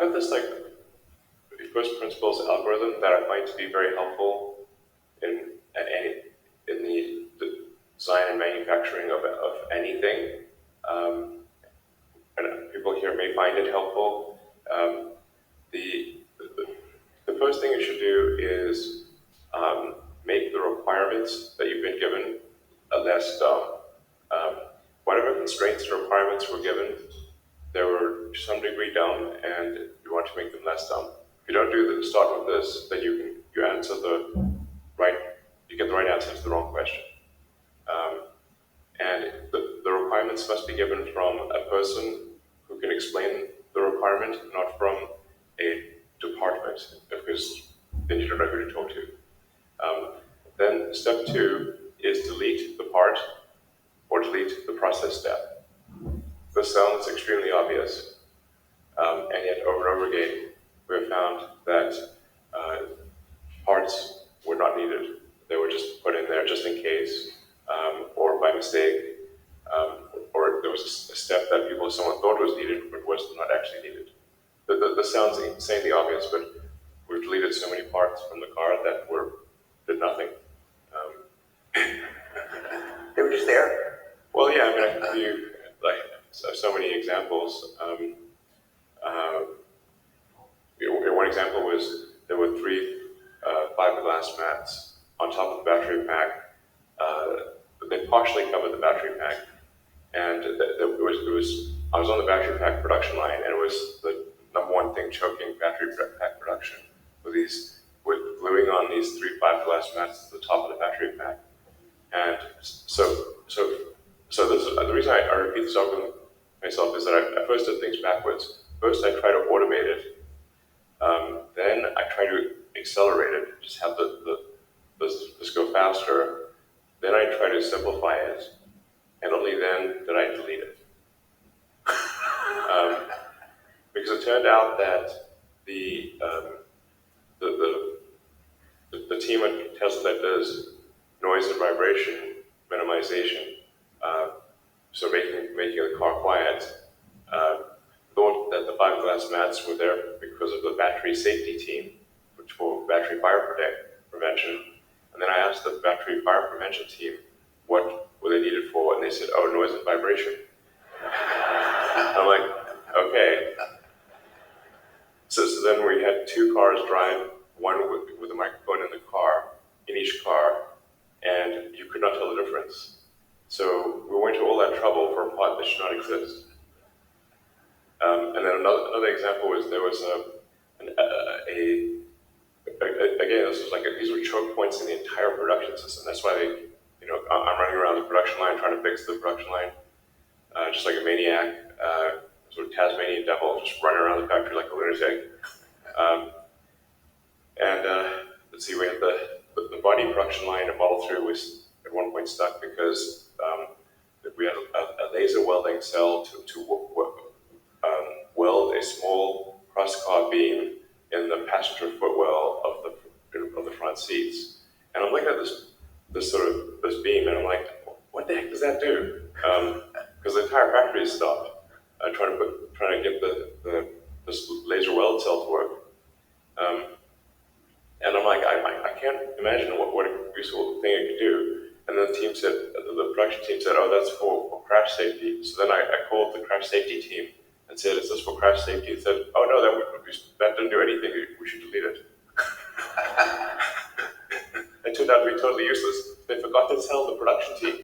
got this like first principles algorithm that I find to be very helpful in the design and manufacturing of anything. Um, and people here may find it helpful. Um, the first thing you should do is make the requirements that you've been given less dumb. Um, whatever constraints and requirements were given, they were to some degree dumb, and you want to make them less dumb. If you don't start with this, then you answer right, you get the right answer to the wrong question. And the requirements must be given from a person who can explain the requirement, not from a department, because then you don't know who to talk to. Then step 2 is delete the part or delete the process step. This sounds extremely obvious, and yet over and over again, we have found that parts were not needed. They were just put in there just in case, or by mistake, or there was a step that someone thought was needed, but was not actually needed. This sounds insanely obvious, but we've deleted so many parts from the car that did nothing. They were just there? Well, yeah, I mean, I can give you so many examples. One example was there were 3 fiberglass mats on top of the battery pack. They partially covered the battery pack, and I was on the battery pack production line, and it was the number one thing choking battery pack production with gluing on these 3 fiberglass mats to the top of the battery pack. And so this is, the reason I repeat this over myself is that I first did things backwards. First, I try to automate it. Then I try to accelerate it, just have this go faster. Then I try to simplify it, and only then did I delete it. Because it turned out that the team at Tesla that does noise and vibration minimization, so making the car quiet, thought that the fiberglass mats were there because of the battery safety team, which for battery fire prevention. And then I asked the battery fire prevention team what were they needed for, and they said, oh, noise and vibration. I'm like, okay. So then we had 2 cars drive, one with a microphone in the car, in each car, and you could not tell the difference. So we went to all that trouble for a part that should not exist. And then another example was there was again, this was these were choke points in the entire production system. That's why I'm running around the production line trying to fix the production line, just like a maniac, sort of Tasmanian devil, just running around the factory like a lunatic. Let's see, we had the body production line at Model 3 was at one point stuck because we had a laser welding cell to weld a small cross-car beam in the passenger footwell of the front seats. And I'm looking at this beam, and I'm like, what the heck does that do? Because the entire factory is stopped trying to get this laser weld cell to work. And I'm like, I can't imagine what a useful thing it could do. And then the production team said, oh, that's for crash safety. So then I called the crash safety team and said, is this for crash safety? And said, oh no, that didn't do anything, we should delete it. It turned out to be totally useless. They forgot to tell the production team